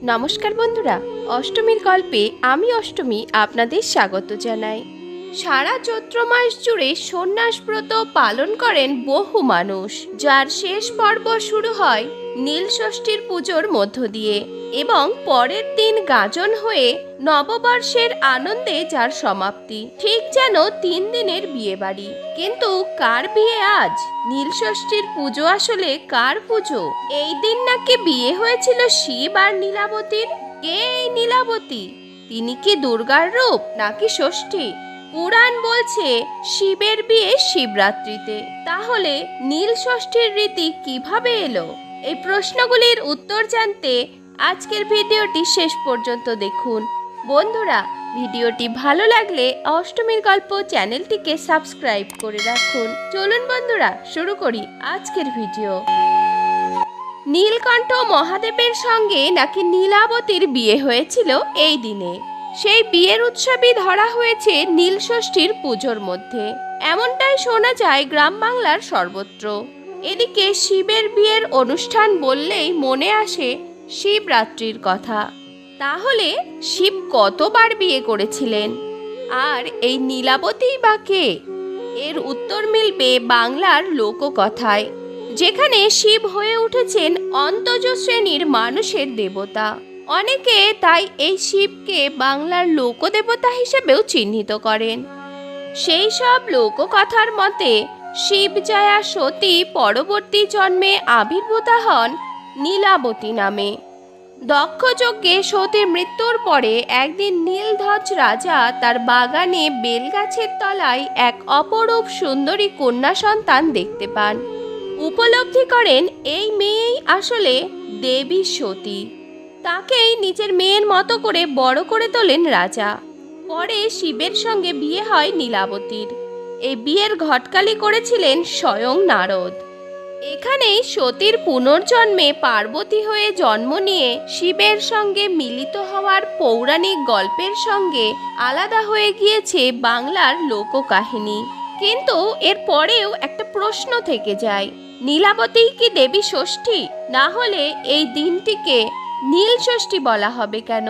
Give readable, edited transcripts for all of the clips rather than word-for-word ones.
নমস্কার বন্ধুরা, অষ্টমীর গল্পে আমি অষ্টমী আপনাদের স্বাগত জানাই। সারা চৈত্র মাস জুড়ে সন্ন্যাস ব্রত পালন করেন বহু মানুষ, যার শেষ পর্ব শুরু হয় নীল ষষ্ঠীর পুজোর মধ্য দিয়ে এবং পরের দিন গাজন হয়ে নববর্ষের আনন্দে যার সমাপ্তি। ঠিক যেন 3 দিনের বিয়ে বাড়ি। কিন্তু কার বিয়ে আজ? নীল ষষ্ঠীর পুজো আসলে কার পুজো? এই দিন নাকি বিয়ে হয়েছিল শিব আর নীলাবতীর। কে এই নীলাবতী? তিনি কি দুর্গার রূপ নাকি ষষ্ঠী? পুরাণ বলছে শিবের বিয়ে শিবরাত্রিতে। তাহলে নীল ষষ্ঠীর রীতি কিভাবে এলো? এই প্রশ্নগুলির উত্তর জানতে আজকের ভিডিওটি শেষ পর্যন্ত দেখুন। বন্ধুরা, ভিডিওটি ভালো লাগলে অষ্টমীর গল্প চ্যানেলটিকে সাবস্ক্রাইব করে রাখুন। চলুন বন্ধুরা, শুরু করি আজকের ভিডিও। নীলকণ্ঠ মহাদেবের সঙ্গে নাকি নীলাবতীর বিয়ে হয়েছিল এই দিনে। সেই বিয়ের উৎসবই ধরা হয়েছে নীল ষষ্ঠীর পুজোর মধ্যে। এমনটাই শোনা যায় গ্রাম বাংলার সর্বত্র। এদিকে শিবের বিয়ের অনুষ্ঠান বললেই মনে আসে শিবরাত্রির কথা। তাহলে শিব কতবার বিয়ে করেছিলেন? আর এই নীলাবতীই বা কে? এর উত্তর মিলবে বাংলার লোককথায়, যেখানে শিব হয়ে উঠেছেন অন্তজ শ্রেণীর মানুষের দেবতা। অনেকে তাই এই শিবকে বাংলার লোকদেবতা হিসেবেও চিহ্নিত করেন। সেই সব লোককথার মতে শিবজয়া সতী পরবর্তী জন্মে আবির্ভূতা হন নীলাবতী নামে। দক্ষ যজ্ঞে সতীর মৃত্যুর পরে একদিন নীলধ্বজ রাজা তার বাগানে বেলগাছের তলায় এক অপরূপ সুন্দরী কন্যা সন্তান দেখতে পান। উপলব্ধি করেন এই মেয়েই আসলে দেবী সতী। তাকেই নিজের মেয়ের মতো করে বড় করে তোলেন রাজা। পরে শিবের সঙ্গে বিয়ে হয় নীলাবতীর। এই বিয়ের ঘটকালি করেছিলেন স্বয়ং নারদ। এখানেই সতীর পুনর্জন্মে পার্বতী হয়ে জন্ম নিয়ে শিবের সঙ্গে মিলিত হওয়ার পৌরাণিক গল্পের সঙ্গে আলাদা হয়ে গিয়েছে বাংলার লোককাহিনী। কিন্তু এর পরেও একটা প্রশ্ন থেকে যায়, নীলাবতী কি দেবী ষষ্ঠী? না হলে এই দিনটিকে নীল ষষ্ঠী বলা হবে কেন?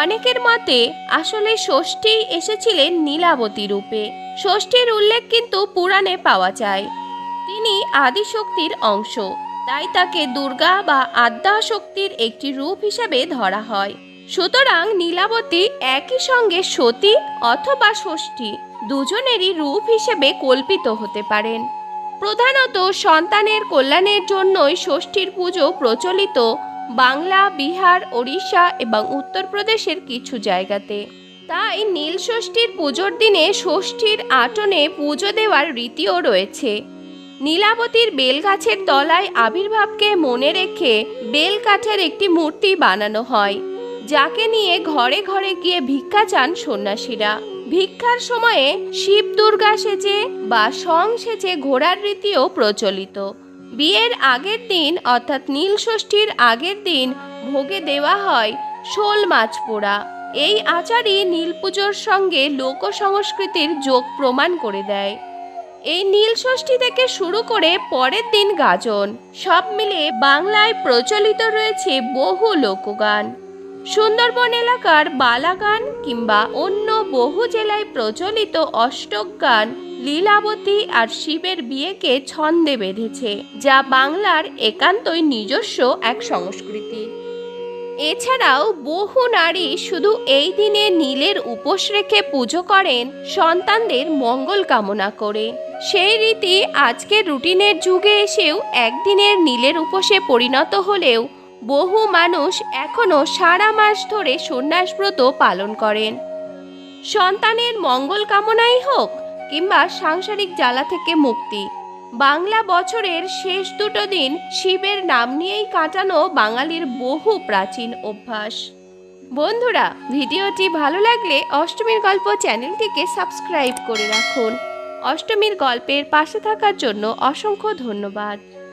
অনেকের মতে আসলে ষষ্ঠী এসেছিলেন নীলাবতী রূপে। ষষ্ঠীর উল্লেখ কিন্তু পুরাণে পাওয়া যায়। তিনি আদিশক্তির অংশ, তাই তাকে দুর্গা বা আদ্যা শক্তির একটি রূপ হিসেবে ধরা হয়। সুতরাং নীলাবতী একই সঙ্গে সতী অথবা ষষ্ঠী দুজনেরই রূপ হিসেবে কল্পিত হতে পারেন। প্রধানত সন্তানের কল্যাণের জন্যই ষষ্ঠীর পুজো প্রচলিত বাংলা, বিহার, ওড়িশা এবং উত্তরপ্রদেশের কিছু জায়গাতে। তাই নীল ষষ্ঠীর পুজোর দিনে ষষ্ঠীর আটনে পুজো দেওয়ার রীতিও রয়েছে। নীলাবতীর বেলগাছের তলায় আবির্ভাবকে মনে রেখে বেলকাঠের একটি মূর্তি বানানো হয়, যাকে নিয়ে ঘরে ঘরে গিয়ে ভিক্ষা চান সন্ন্যাসীরা। ভিক্ষার সময়ে শিব দুর্গা সেজে বা সং সেজে ঘোরার রীতিও প্রচলিত। বিয়ের আগের দিন অর্থাৎ নীল ষষ্ঠীর আগের দিন ভোগে দেওয়া হয় শোল মাছ পোড়া। এই আচারই নীল পুজোর সঙ্গে লোক সংস্কৃতির যোগ প্রমাণ করে দেয়। এই নীল ষষ্ঠী থেকে শুরু করে পরের দিন গাজন, সব মিলে বাংলায় প্রচলিত রয়েছে বহু লোকগান। সুন্দরবন এলাকার বালাগান কিংবা অন্য বহু জেলায় প্রচলিত অষ্টক গান লীলাবতী আর শিবের বিয়েকে ছন্দে বেঁধেছে, যা বাংলার একান্তই নিজস্ব এক সংস্কৃতি। এছাড়াও বহু নারী শুধু এই দিনে নীলের উপোস রেখে পুজো করেন সন্তানদের মঙ্গল কামনা করে। সেই রীতি আজকের রুটিনের যুগে এসেও একদিনের নীলের উপোসে পরিণত হলেও বহু মানুষ এখনও সারা মাস ধরে সন্ন্যাস ব্রত পালন করেন। সন্তানের মঙ্গল কামনাই হোক কিংবা সাংসারিক জ্বালা থেকে মুক্তি, বাংলা বছরের শেষ দুটো দিন শিবের নাম নিয়েই কাটানো বাঙালির বহু প্রাচীন অভ্যাস। বন্ধুরা, ভিডিওটি ভালো লাগলে অষ্টমীর গল্প চ্যানেলটিকে সাবস্ক্রাইব করে রাখুন। অষ্টমীর গল্পের পাশে থাকার জন্য অসংখ্য ধন্যবাদ।